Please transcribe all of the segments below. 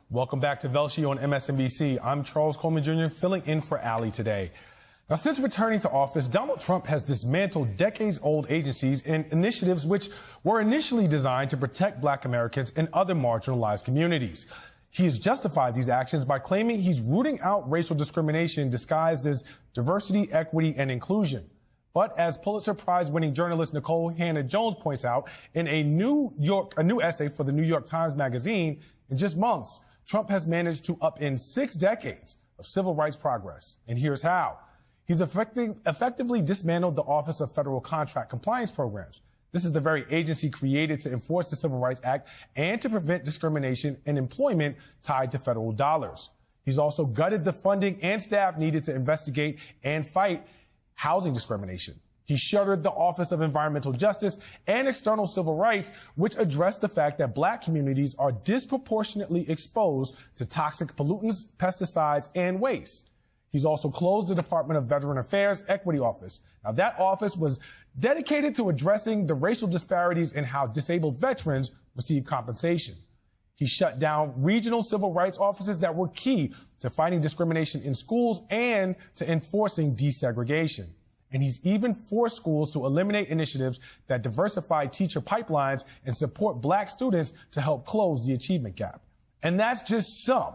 Welcome back to Velshi on MSNBC. I'm Charles Coleman Jr. filling in for Ali today. Now, since returning to office, Donald Trump has dismantled decades-old agencies and initiatives which were initially designed to protect Black Americans and other marginalized communities. He has justified these actions by claiming he's rooting out racial discrimination disguised as diversity, equity, and inclusion. But as Pulitzer-Prize winning journalist Nikole Hannah-Jones points out in a new essay for the New York Times Magazine, in just months, Trump has managed to upend 6 decades of civil rights progress. And here's how. He's effectively dismantled the Office of Federal Contract Compliance Programs. This is the very agency created to enforce the Civil Rights Act and to prevent discrimination in employment tied to federal dollars. He's also gutted the funding and staff needed to investigate and fight housing discrimination. He shuttered the Office of Environmental Justice and External Civil Rights, which addressed the fact that Black communities are disproportionately exposed to toxic pollutants, pesticides, and waste. He's also closed the Department of Veteran Affairs Equity Office. Now, that office was dedicated to addressing the racial disparities in how disabled veterans receive compensation. He shut down regional civil rights offices that were key to fighting discrimination in schools and to enforcing desegregation. And he's even forced schools to eliminate initiatives that diversify teacher pipelines and support Black students to help close the achievement gap. And that's just some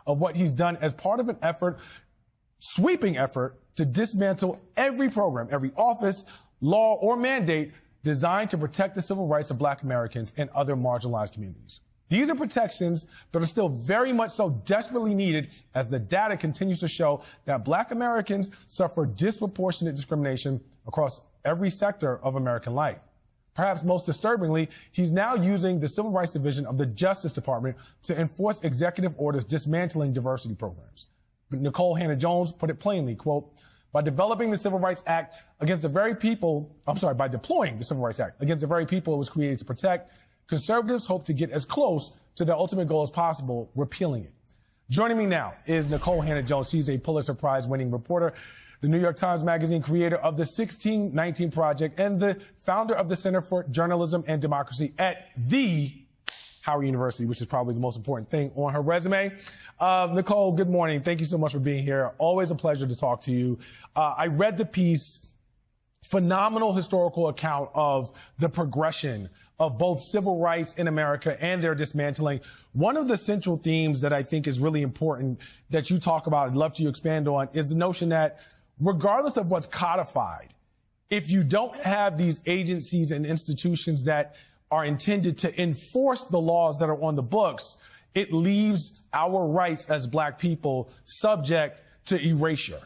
of what he's done as part of an sweeping effort to dismantle every program, every office, law, or mandate designed to protect the civil rights of Black Americans and other marginalized communities. These are protections that are still very much so desperately needed as the data continues to show that Black Americans suffer disproportionate discrimination across every sector of American life. Perhaps most disturbingly, he's now using the Civil Rights Division of the Justice Department to enforce executive orders dismantling diversity programs. Nikole Hannah-Jones put it plainly, quote, by deploying the Civil Rights Act against the very people it was created to protect, conservatives hope to get as close to their ultimate goal as possible, repealing it. Joining me now is Nikole Hannah-Jones. She's a Pulitzer-Prize winning reporter, the New York Times Magazine creator of the 1619 Project, and the founder of the Center for Journalism and Democracy at the Howard University, which is probably the most important thing on her resume. Nikole, good morning. Thank you so much for being here. Always a pleasure to talk to you. I read the piece. Phenomenal historical account of the progression of both civil rights in America and their dismantling. One of the central themes that I think is really important that you talk about, I'd love to expand on, is the notion that regardless of what's codified, if you don't have these agencies and institutions that are intended to enforce the laws that are on the books, it leaves our rights as Black people subject to erasure.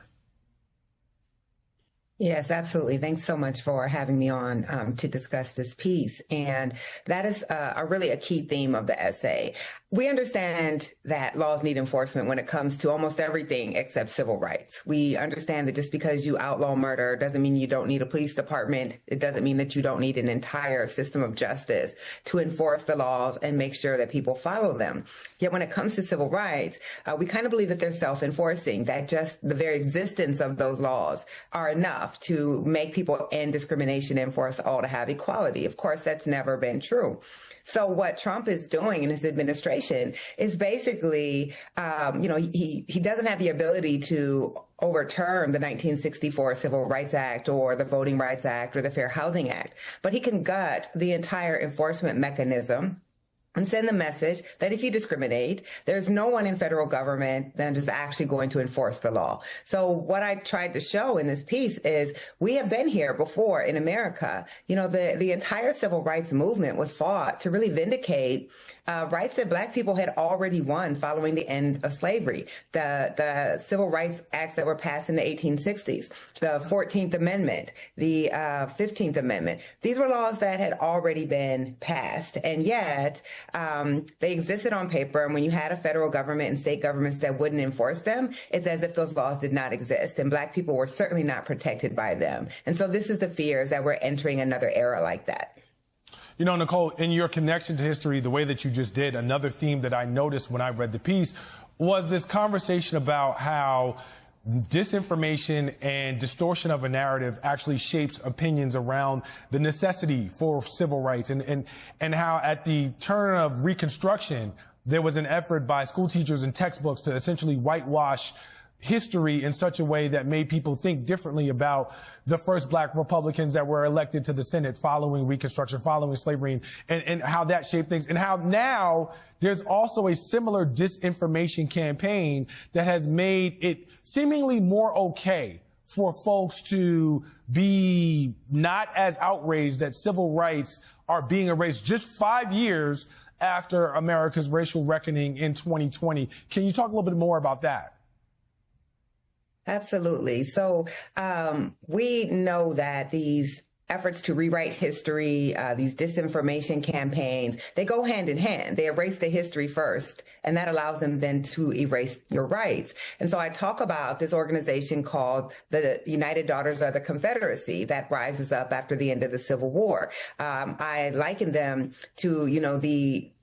Yes, absolutely. Thanks so much for having me on to discuss this piece. And that is really a key theme of the essay. We understand that laws need enforcement when it comes to almost everything except civil rights. We understand that just because you outlaw murder doesn't mean you don't need a police department. It doesn't mean that you don't need an entire system of justice to enforce the laws and make sure that people follow them. Yet when it comes to civil rights, we kind of believe that they're self-enforcing, that just the very existence of those laws are enough to make people end discrimination and for us all to have equality. Of course, that's never been true. So what Trump is doing in his administration is basically, he doesn't have the ability to overturn the 1964 Civil Rights Act or the Voting Rights Act or the Fair Housing Act, but he can gut the entire enforcement mechanism and send the message that if you discriminate, there's no one in federal government that is actually going to enforce the law. So what I tried to show in this piece is we have been here before in America. You know, the entire civil rights movement was fought to really vindicate rights that Black people had already won following the end of slavery. The civil rights acts that were passed in the 1860s, the 14th Amendment, the 15th Amendment. These were laws that had already been passed, and yet they existed on paper. And when you had a federal government and state governments that wouldn't enforce them, it's as if those laws did not exist, and Black people were certainly not protected by them. And so this is the fear, is that we're entering another era like that. You know, Nikole, in your connection to history, the way that you just did, another theme that I noticed when I read the piece was this conversation about how disinformation and distortion of a narrative actually shapes opinions around the necessity for civil rights and how at the turn of Reconstruction, there was an effort by school teachers and textbooks to essentially whitewash history in such a way that made people think differently about the first black Republicans that were elected to the Senate following Reconstruction, following slavery, and how that shaped things, and how now there's also a similar disinformation campaign that has made it seemingly more okay for folks to be not as outraged that civil rights are being erased just 5 years after America's racial reckoning in 2020. Can you talk a little bit more about that? Absolutely. So we know that these efforts to rewrite history, these disinformation campaigns, they go hand in hand. They erase the history first, and that allows them then to erase your rights. And so I talk about this organization called the United Daughters of the Confederacy that rises up after the end of the Civil War. I liken them to,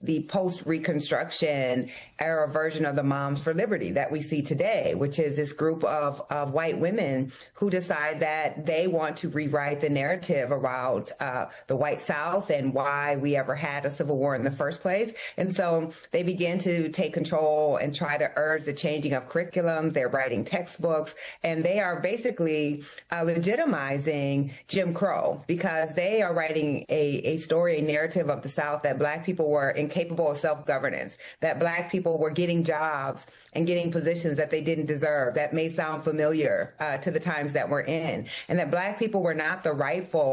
the post-Reconstruction era version of the Moms for Liberty that we see today, which is this group of white women who decide that they want to rewrite the narrative around the white South and why we ever had a civil war in the first place. And so they begin to take control and try to urge the changing of curriculum. They're writing textbooks, and they are basically legitimizing Jim Crow because they are writing a story, a narrative of the South that Black people were incapable of self-governance, that Black people were getting jobs and getting positions that they didn't deserve, that may sound familiar to the times that we're in, and that Black people were not the rightful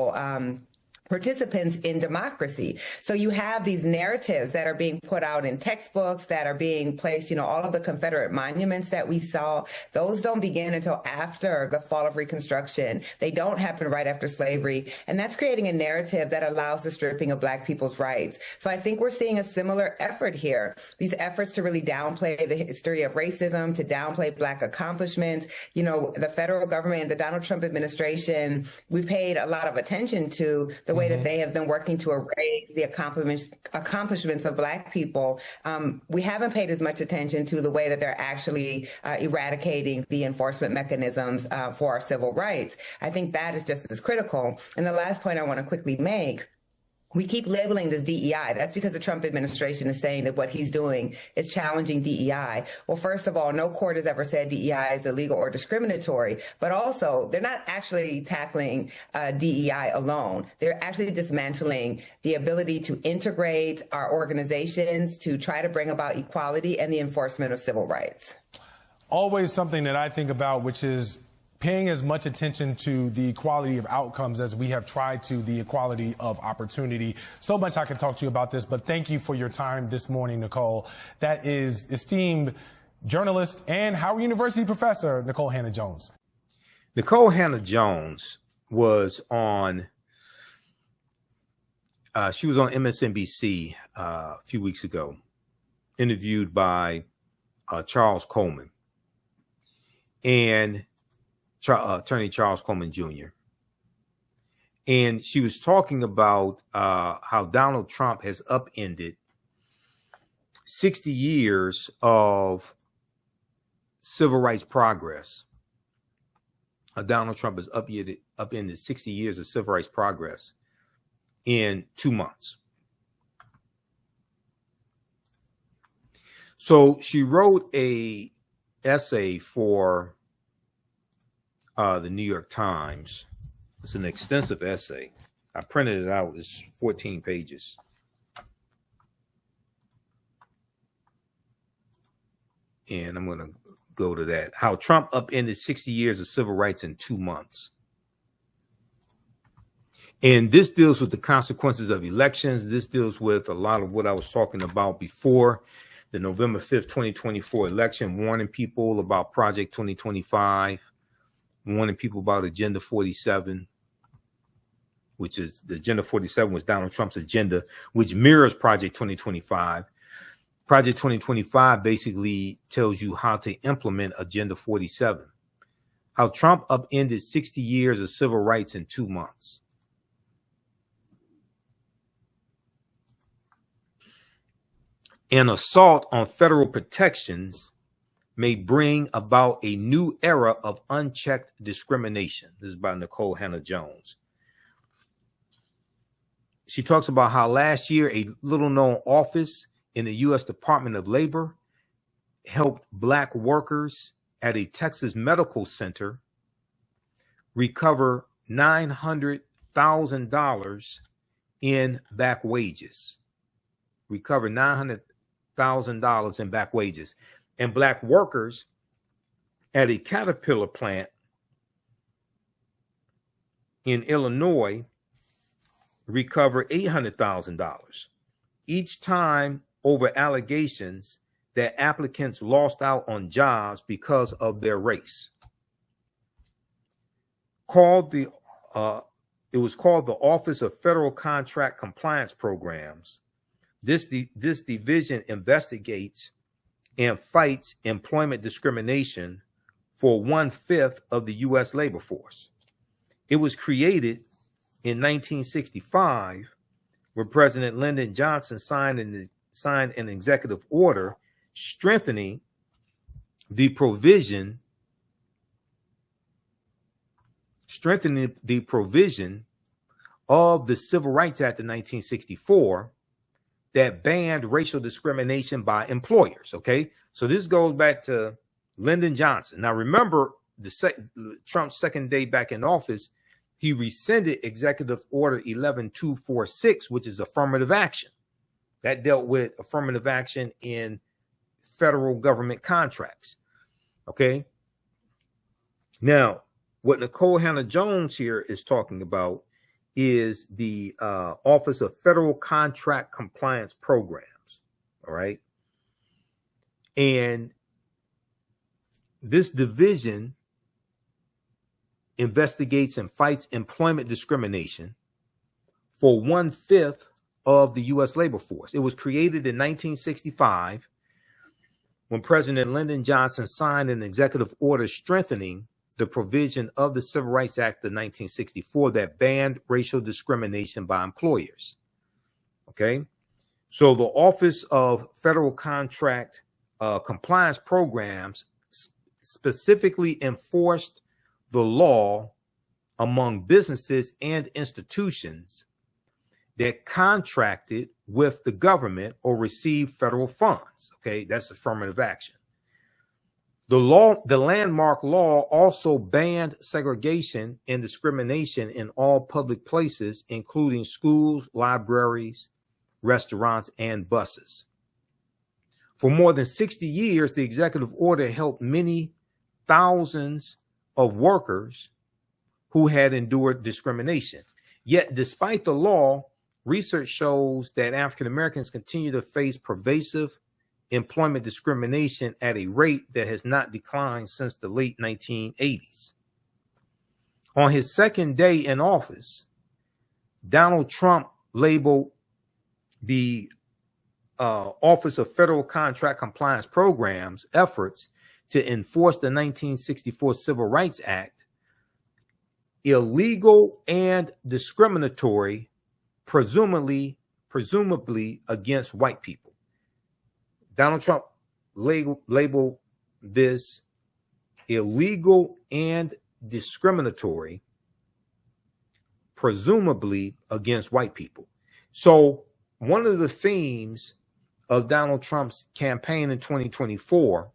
participants in democracy. So you have these narratives that are being put out in textbooks, that are being placed, all of the Confederate monuments that we saw, those don't begin until after the fall of Reconstruction. They don't happen right after slavery. And that's creating a narrative that allows the stripping of Black people's rights. So I think we're seeing a similar effort here, these efforts to really downplay the history of racism, to downplay Black accomplishments. The federal government, the Donald Trump administration, we've paid a lot of attention to the way that they have been working to erase the accomplishments of Black people. We haven't paid as much attention to the way that they're actually eradicating the enforcement mechanisms for our civil rights. I think that is just as critical. And the last point I want to quickly make, we keep labeling this DEI. That's because the Trump administration is saying that what he's doing is challenging DEI. Well, first of all, no court has ever said DEI is illegal or discriminatory, but also they're not actually tackling DEI alone. They're actually dismantling the ability to integrate our organizations to try to bring about equality and the enforcement of civil rights. Always something that I think about, which is paying as much attention to the equality of outcomes as we have tried to the equality of opportunity. So much I could talk to you about this, but thank you for your time this morning, Nikole. That is esteemed journalist and Howard University professor, Nikole Hannah-Jones. Nikole Hannah-Jones was on, she was on MSNBC a few weeks ago, interviewed by Charles Coleman. And Attorney Charles Coleman Jr. And she was talking about how Donald Trump has upended 60 years of civil rights progress. Donald Trump has upended 60 years of civil rights progress in 2 months. So she wrote a essay for the New York Times. It's an extensive essay. I printed it out. It's 14 pages. And I'm going to go to that. How Trump upended 60 years of civil rights in 2 months. And this deals with the consequences of elections. This deals with a lot of what I was talking about before the November 5th, 2024 election, warning people about Project 2025. Warning people about Agenda 47, which is the Agenda 47 was Donald Trump's agenda, which mirrors Project 2025. Project 2025 basically tells you how to implement Agenda 47. How Trump upended 60 years of civil rights in 2 months. An assault on federal protections may bring about a new era of unchecked discrimination. This is by Nikole Hannah-Jones. She talks about how last year a little-known office in the U.S. Department of Labor helped Black workers at a Texas medical center recover $900,000 in back wages. Recover $900,000 in back wages. And Black workers at a Caterpillar plant in Illinois recover $800,000 each time over allegations that applicants lost out on jobs because of their race. It was called the Office of Federal Contract Compliance Programs. This division investigates and fights employment discrimination for 1/5 of the U.S. labor force. It was created in 1965 when President Lyndon Johnson signed an executive order strengthening the provision of the Civil Rights Act of 1964 that banned racial discrimination by employers. Okay, so this goes back to Lyndon Johnson. Now, remember, Trump's second day back in office, he rescinded Executive Order 11246, which is affirmative action. That dealt with affirmative action in federal government contracts. Okay. Now, what Nikole Hannah-Jones here is talking about is the Office of Federal Contract Compliance Programs. All right. And this division investigates and fights employment discrimination for 1/5 of the U.S. labor force. It was created in 1965 when President Lyndon Johnson signed an executive order strengthening the provision of the Civil Rights Act of 1964 that banned racial discrimination by employers. Okay, so the Office of Federal Contract Compliance Programs specifically enforced the law among businesses and institutions that contracted with the government or received federal funds. Okay, that's affirmative action. The landmark law also banned segregation and discrimination in all public places, including schools, libraries, restaurants, and buses. For more than 60 years, the executive order helped many thousands of workers who had endured discrimination. Yet, despite the law, research shows that African Americans continue to face pervasive employment discrimination at a rate that has not declined since the late 1980s. On his second day in office, Donald Trump labeled the Office of Federal Contract Compliance Programs efforts to enforce the 1964 Civil Rights Act illegal and discriminatory, presumably against white people. Donald Trump labeled this illegal and discriminatory, presumably against white people. So one of the themes of Donald Trump's campaign in 2024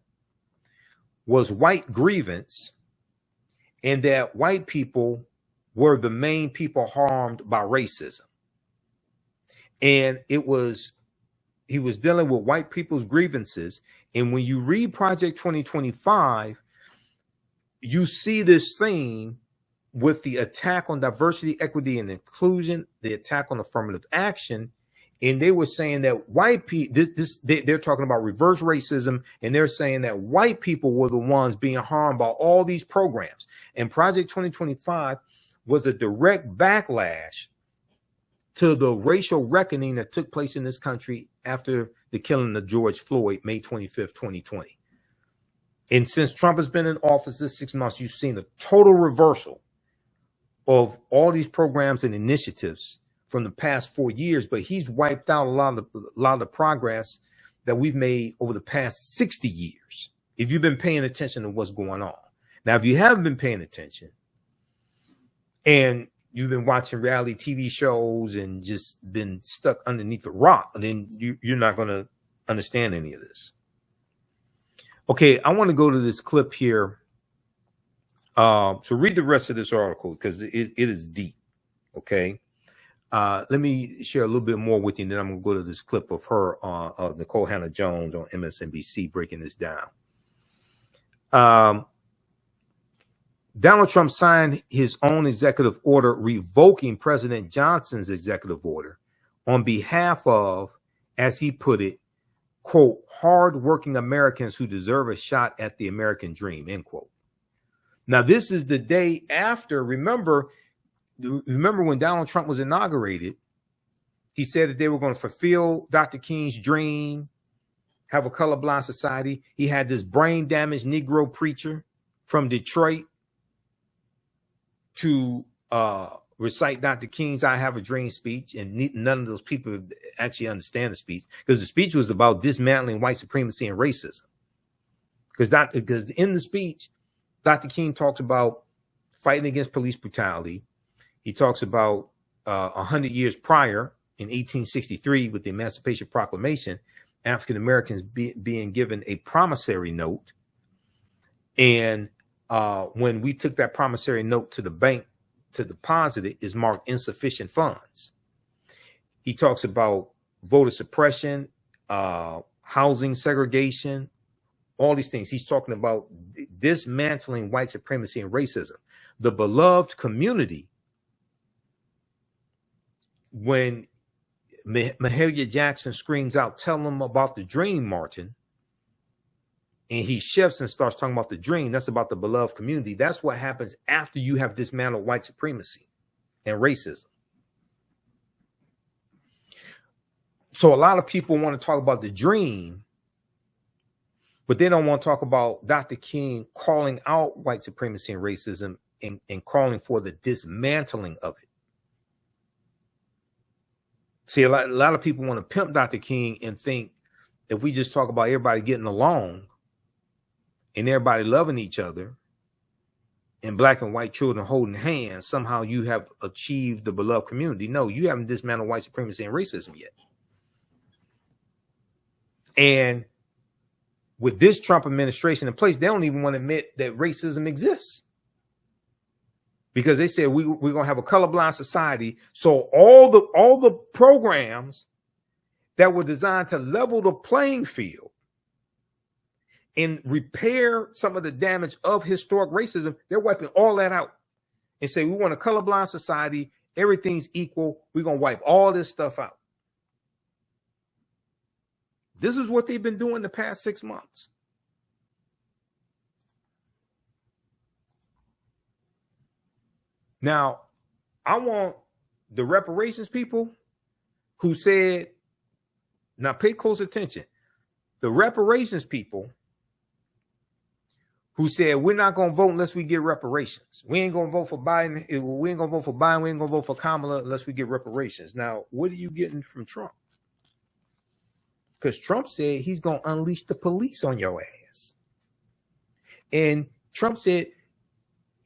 was white grievance, and that white people were the main people harmed by racism. And he was dealing with white people's grievances. And when you read Project 2025, you see this theme with the attack on diversity, equity, and inclusion, the attack on affirmative action. And they were saying that white people, they're talking about reverse racism, and they're saying that white people were the ones being harmed by all these programs. And Project 2025 was a direct backlash to the racial reckoning that took place in this country after the killing of George Floyd, May 25th, 2020. And since Trump has been in office this 6 months, you've seen a total reversal of all these programs and initiatives from the past 4 years, but he's wiped out a lot of the progress that we've made over the past 60 years, if you've been paying attention to what's going on. Now, if you haven't been paying attention and you've been watching reality TV shows and just been stuck underneath a rock, then you're not going to understand any of this. Okay, I want to go to this clip here. So read the rest of this article because it is deep. Okay. Let me share a little bit more with you, and then I'm going to go to this clip of her, Nikole Hannah-Jones on MSNBC, breaking this down. Donald Trump signed his own executive order revoking President Johnson's executive order on behalf of, as he put it, quote, hardworking Americans who deserve a shot at the American dream, end quote. Now, this is the day after, remember when Donald Trump was inaugurated, he said that they were going to fulfill Dr. King's dream, have a colorblind society. He had this brain damaged Negro preacher from Detroit to recite Dr. King's I Have a Dream speech, and none of those people actually understand the speech, because the speech was about dismantling white supremacy and racism. Because in the speech, Dr. King talks about fighting against police brutality. He talks about 100 years prior, in 1863, with the Emancipation Proclamation, African Americans being given a promissory note. And when we took that promissory note to the bank to deposit it, is marked insufficient funds. He talks about voter suppression, housing segregation, all these things. He's talking about dismantling white supremacy and racism. The beloved community, when Mahalia Jackson screams out, tell them about the dream, Martin, and he shifts and starts talking about the dream, that's about the beloved community. That's what happens after you have dismantled white supremacy and racism. So a lot of people want to talk about the dream, but they don't want to talk about Dr. King calling out white supremacy and racism and calling for the dismantling of it. See, a lot of people want to pimp Dr. King and think if we just talk about everybody getting along and everybody loving each other and black and white children holding hands, somehow you have achieved the beloved community. No, you haven't dismantled white supremacy and racism yet. And with this Trump administration in place, they don't even want to admit that racism exists, because they said we're going to have a colorblind society. So all the programs that were designed to level the playing field and repair some of the damage of historic racism, they're wiping all that out and say, we want a colorblind society. Everything's equal. We're going to wipe all this stuff out. This is what they've been doing the past 6 months. Now, I want the reparations people who said, now pay close attention. The reparations people who said, we're not going to vote unless we get reparations. We ain't going to vote for Biden. We ain't going to vote for Biden. We ain't going to vote for Kamala unless we get reparations. Now, what are you getting from Trump? Because Trump said he's going to unleash the police on your ass. And Trump said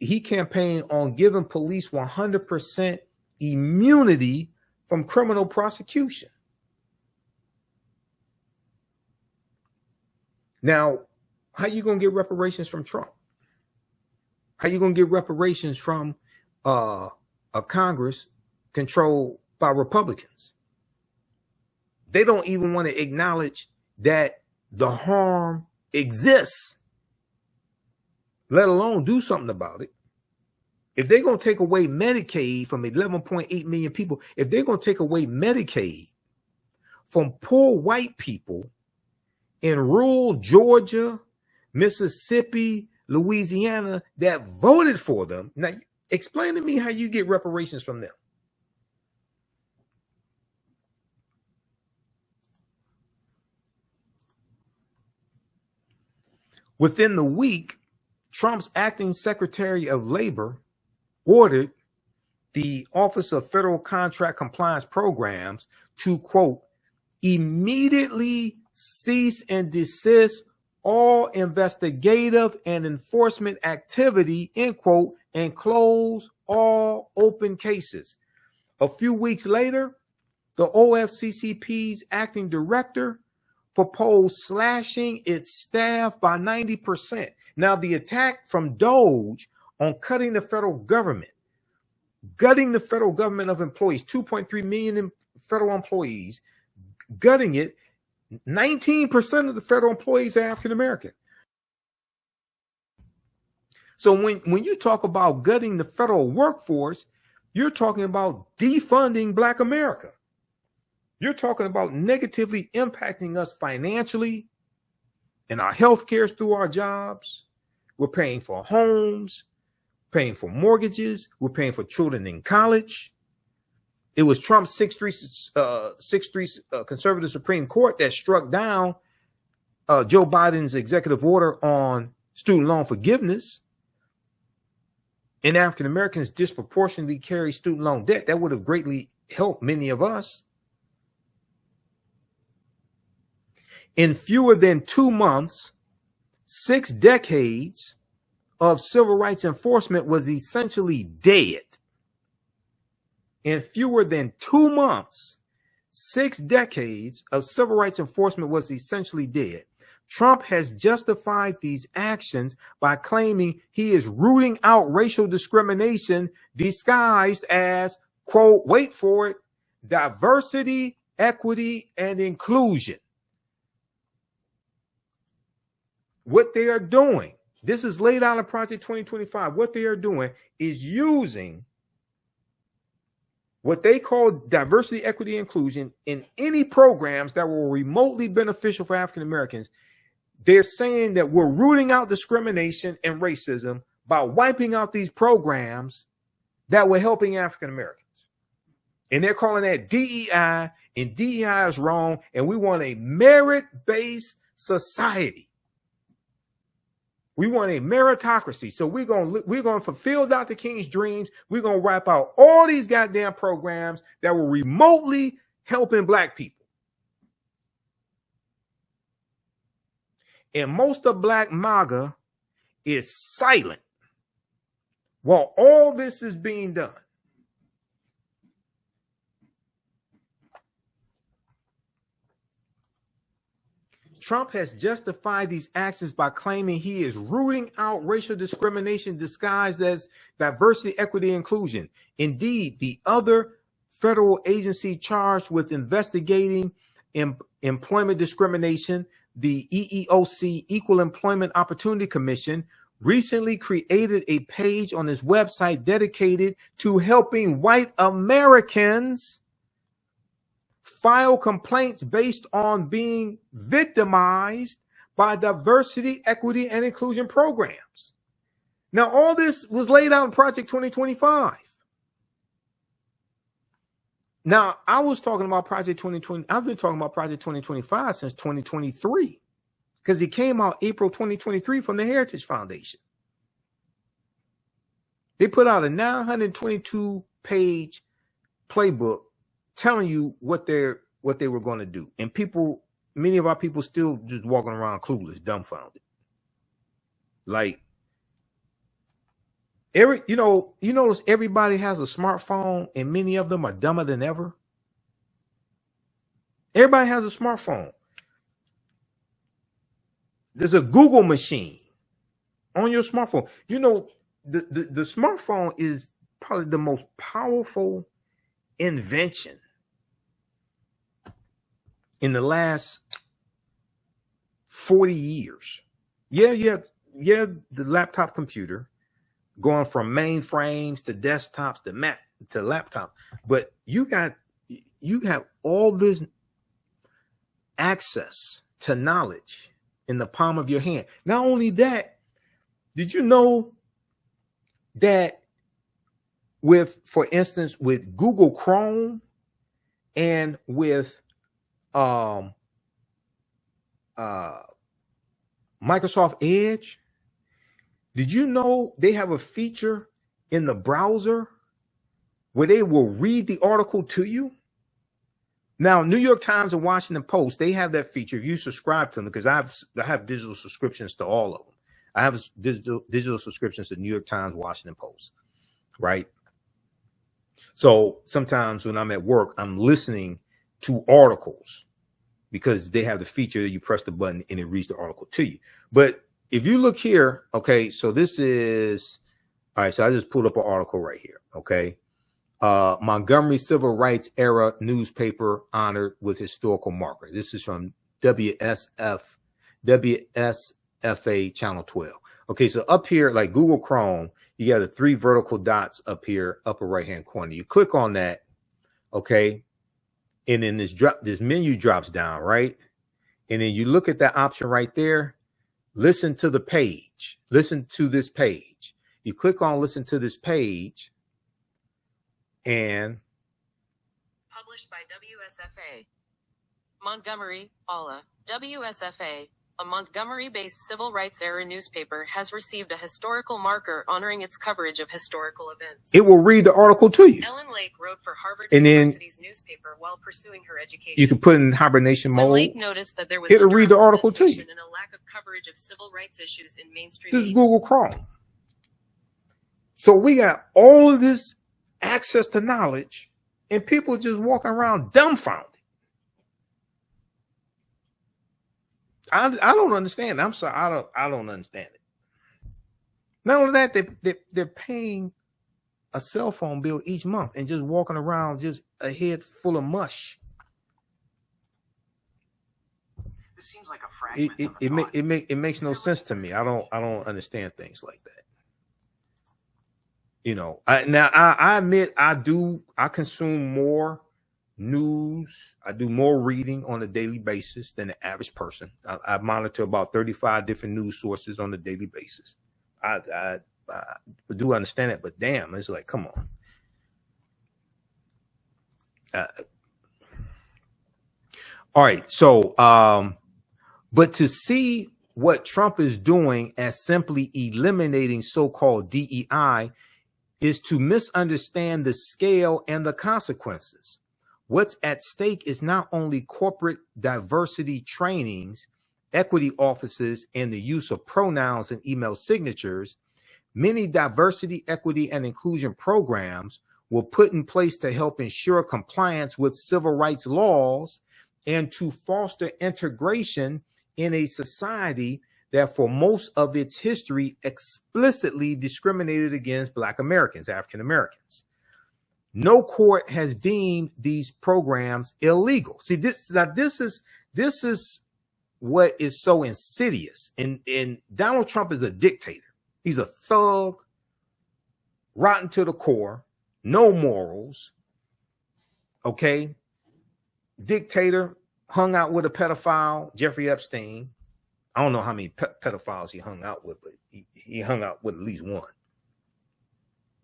he campaigned on giving police 100% immunity from criminal prosecution. Now, how you going to get reparations from Trump? How you going to get reparations from a Congress controlled by Republicans? They don't even want to acknowledge that the harm exists, let alone do something about it. If they're going to take away Medicaid from 11.8 million people, if they're going to take away Medicaid from poor white people in rural Georgia, Mississippi, Louisiana that voted for them, now explain to me how you get reparations from them. Within the week, Trump's acting Secretary of Labor ordered the Office of Federal Contract Compliance Programs to, quote, immediately cease and desist all investigative and enforcement activity, end quote, and close all open cases. A few weeks later, the OFCCP's acting director proposed slashing its staff by 90%. Now, the attack from Doge on cutting the federal government, gutting the federal government of employees, 2.3 million federal employees, gutting it, 19% of the federal employees are African American. So when you talk about gutting the federal workforce, you're talking about defunding Black America. You're talking about negatively impacting us financially and our health care through our jobs. We're paying for homes, paying for mortgages. We're paying for children in college. It was Trump's 6-3 conservative Supreme Court that struck down Joe Biden's executive order on student loan forgiveness. And African Americans disproportionately carry student loan debt. That would have greatly helped many of us. In fewer than 2 months, 6 decades of civil rights enforcement was essentially dead. In fewer than 2 months, 6 decades of civil rights enforcement was essentially dead. Trump has justified these actions by claiming he is rooting out racial discrimination disguised as, quote, wait for it, diversity, equity, and inclusion. What they are doing, this is laid out in Project 2025. What they are doing is using what they call diversity, equity, inclusion in any programs that were remotely beneficial for African Americans. They're saying that we're rooting out discrimination and racism by wiping out these programs that were helping African Americans. And they're calling that DEI, and DEI is wrong. And we want a merit-based society. We want a meritocracy. So we're going to fulfill Dr. King's dreams. We're going to wipe out all these goddamn programs that were remotely helping Black people. And most of Black MAGA is silent while all this is being done. Trump has justified these actions by claiming he is rooting out racial discrimination disguised as diversity, equity, and inclusion. Indeed, the other federal agency charged with investigating employment discrimination, the EEOC, Equal Employment Opportunity Commission, recently created a page on its website dedicated to helping white Americans file complaints based on being victimized by diversity, equity, and inclusion programs. Now, all this was laid out in Project 2025. Now, I was talking about Project 2020. I've been talking about Project 2025 since 2023 because it came out April 2023 from the Heritage Foundation. They put out a 922-page playbook telling you what they were going to do. And people, many of our people still just walking around clueless, dumbfounded. Like, you notice everybody has a smartphone and many of them are dumber than ever. Everybody has a smartphone. There's a Google machine on your smartphone. You know, the smartphone is probably the most powerful invention in the last 40 years. Yeah, the laptop computer going from mainframes to desktops to laptops, but you have all this access to knowledge in the palm of your hand. Not only that, did you know that for instance, with Google Chrome and with Microsoft Edge, did you know they have a feature in the browser where they will read the article to you? Now, New York Times and Washington Post, they have that feature if you subscribe to them, because I have digital subscriptions to all of them. I have digital subscriptions to New York Times, Washington Post, right? So sometimes when I'm at work, I'm listening to articles because they have the feature, you press the button and it reads the article to you. But if you look here, okay, so this is, all right, so I just pulled up an article right here, okay. Montgomery Civil Rights Era newspaper honored with historical marker. This is from WSFA Channel 12. Okay, so up here, like Google Chrome, you got the 3 vertical dots up here, upper right-hand corner. You click on that, okay, and then this menu drops down, right? And then you look at that option right there. Listen to the page. Listen to this page. You click on listen to this page, and published by WSFA. Montgomery, Allah. WSFA, a Montgomery-based civil rights era newspaper, has received a historical marker honoring its coverage of historical events. It will read the article to you. Ellen Lake wrote for Harvard And then University's newspaper while pursuing her education. You can put it in hibernation When mode. Lake noticed that there was It'll read the article to you. and a lack of coverage of civil rights issues in mainstream This is media. Google Chrome. So we got all of this access to knowledge, and people just walking around dumbfounded. I don't understand. I'm sorry. I don't understand it. Not only that, they're paying a cell phone bill each month and just walking around just a head full of mush. This seems like a fragment. It makes no sense to me. I don't understand things like that. You know, I admit I consume more news. I do more reading on a daily basis than the average person. I monitor about 35 different news sources on a daily basis. I do understand it, but damn, it's like, come on. All right, so but to see what Trump is doing as simply eliminating so-called DEI is to misunderstand the scale and the consequences. What's at stake is not only corporate diversity trainings, equity offices, and the use of pronouns and email signatures. Many diversity, equity, and inclusion programs were put in place to help ensure compliance with civil rights laws and to foster integration in a society that for most of its history explicitly discriminated against Black Americans, African Americans. No court has deemed these programs illegal. See, this is what is so insidious. And Donald Trump is a dictator. He's a thug, rotten to the core, no morals. Okay. Dictator, hung out with a pedophile, Jeffrey Epstein. I don't know how many pedophiles he hung out with, but he hung out with at least one.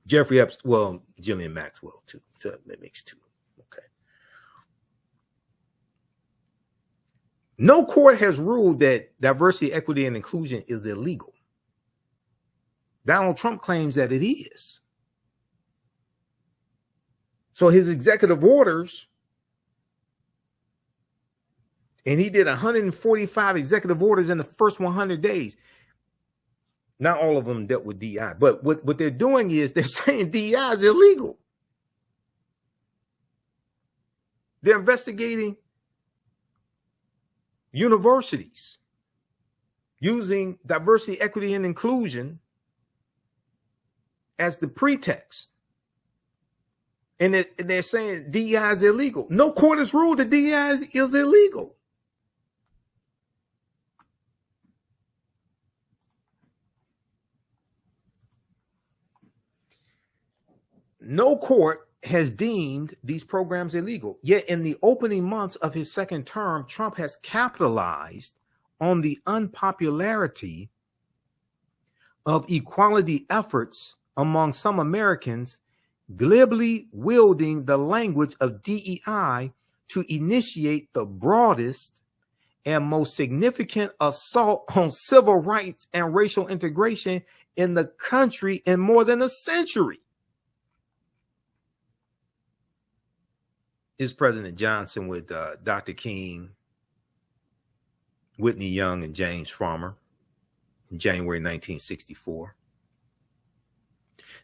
Jeffrey Epstein, well, Ghislaine Maxwell too. So that makes 2. Okay. No court has ruled that diversity, equity, and inclusion is illegal. Donald Trump claims that it is. So his executive orders, and he did 145 executive orders in the first 100 days. Not all of them dealt with DEI, but what they're doing is they're saying DEI is illegal. They're investigating universities using diversity, equity, and inclusion as the pretext. And they're saying DEI is illegal. No court has ruled that DEI is illegal. No court has deemed these programs illegal. Yet in the opening months of his second term, Trump has capitalized on the unpopularity of equality efforts among some Americans, glibly wielding the language of DEI to initiate the broadest and most significant assault on civil rights and racial integration in the country in more than a century. Is President Johnson with Dr. King, Whitney Young, and James Farmer in January 1964.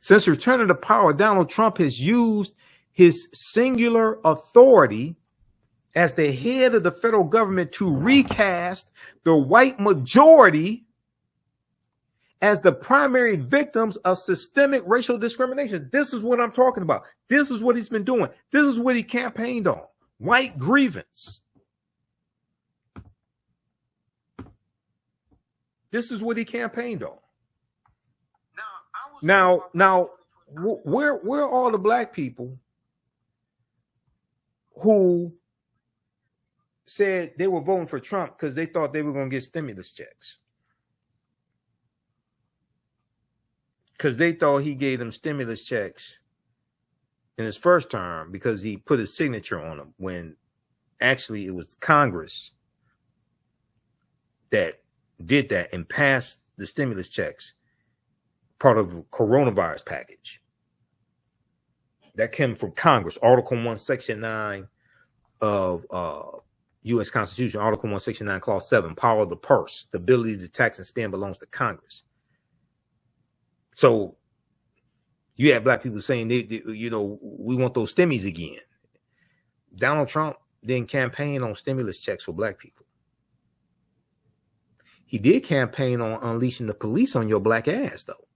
Since returning to power, Donald Trump has used his singular authority as the head of the federal government to recast the white majority as the primary victims of systemic racial discrimination. This is what I'm talking about. This is what he's been doing. This is what he campaigned on. White grievance. This is what he campaigned on. Now, where are all the black people who said they were voting for Trump because they thought they were going to get stimulus checks? Because they thought he gave them stimulus checks in his first term because he put his signature on them, when actually it was Congress that did that and passed the stimulus checks, part of the coronavirus package. That came from Congress. Article 1, Section 9 of U.S. Constitution, Article 1, Section 9, Clause 7, power of the purse. The ability to tax and spend belongs to Congress. So you have black people saying, we want those stimmies again. Donald Trump didn't campaign on stimulus checks for black people. He did campaign on unleashing the police on your black ass, though.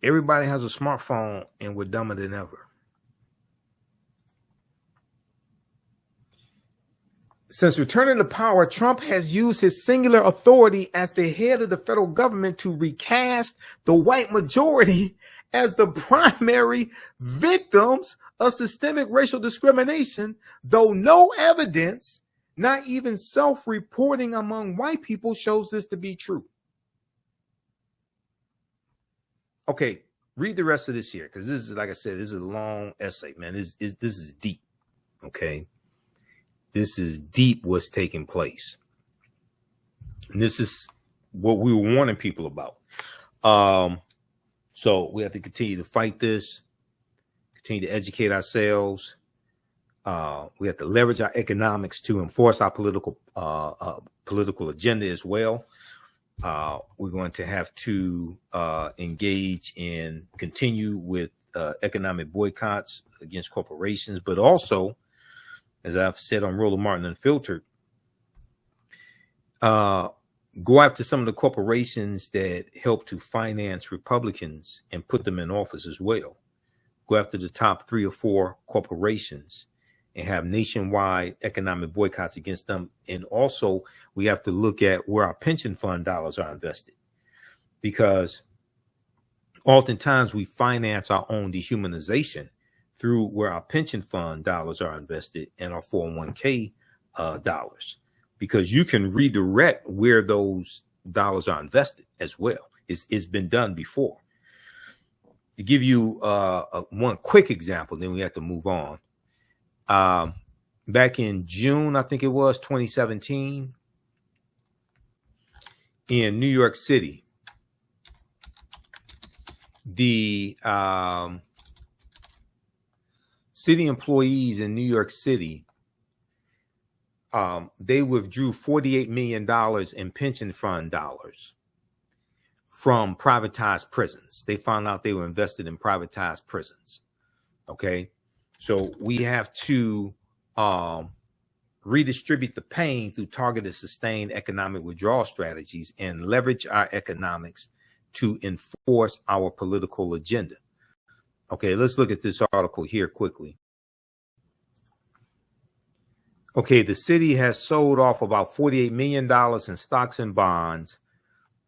Everybody has a smartphone and we're dumber than ever. Since returning to power, Trump has used his singular authority as the head of the federal government to recast the white majority as the primary victims of systemic racial discrimination, though no evidence, not even self-reporting among white people, shows this to be true. Okay, read the rest of this here, because this is, like I said, this is a long essay, man. This is deep, okay? This is deep what's taking place. And this is what we were warning people about. So we have to continue to fight this, continue to educate ourselves. We have to leverage our economics to enforce our political agenda as well. We're going to have to engage in continue with economic boycotts against corporations, but also, as I've said on Roland Martin Unfiltered, go after some of the corporations that help to finance Republicans and put them in office as well. Go after the top 3 or 4 corporations and have nationwide economic boycotts against them. And also, we have to look at where our pension fund dollars are invested, because oftentimes we finance our own dehumanization through where our pension fund dollars are invested and our 401k dollars, because you can redirect where those dollars are invested as well. It's been done before. To give you one quick example, then we have to move on. Back in June, I think it was 2017, in New York City, the city employees in New York City, they withdrew $48 million in pension fund dollars from privatized prisons. They found out they were invested in privatized prisons. Okay. So we have to redistribute the pain through targeted, sustained economic withdrawal strategies and leverage our economics to enforce our political agenda. Okay, let's look at this article here quickly. Okay, the city has sold off about $48 million in stocks and bonds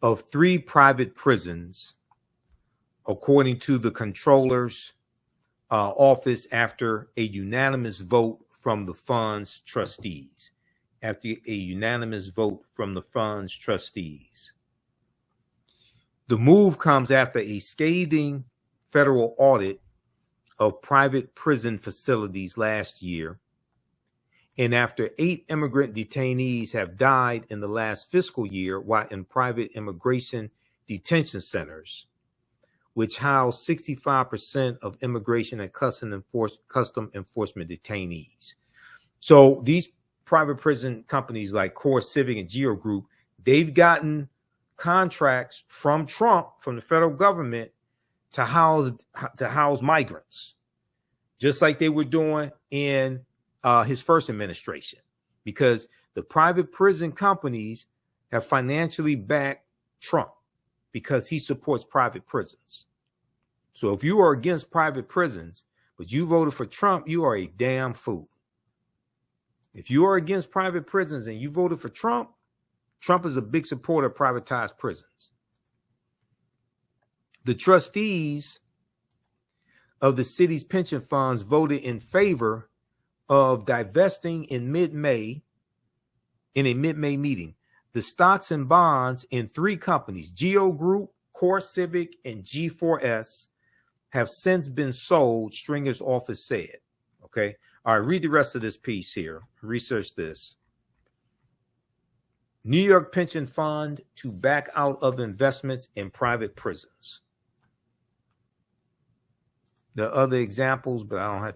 of 3 private prisons, according to the controller's office, after a unanimous vote from the fund's trustees. After a unanimous vote from the fund's trustees. The move comes after a scathing federal audit of private prison facilities last year, and after 8 immigrant detainees have died in the last fiscal year while in private immigration detention centers, which house 65% of immigration and custom enforcement detainees. So these private prison companies like Core Civic and Geo Group, they've gotten contracts from Trump, from the federal government, to house migrants, just like they were doing in his first administration, because the private prison companies have financially backed Trump because he supports private prisons. So if you are against private prisons, but you voted for Trump, you are a damn fool. If you are against private prisons and you voted for Trump, Trump is a big supporter of privatized prisons. The trustees of the city's pension funds voted in favor of divesting in a mid-May meeting, the stocks and bonds in 3 companies, Geo Group, Core Civic, and G4S, have since been sold, Stringer's office said. Okay. All right, read the rest of this piece here. Research this. New York pension fund to back out of investments in private prisons. There are other examples, but I don't have time.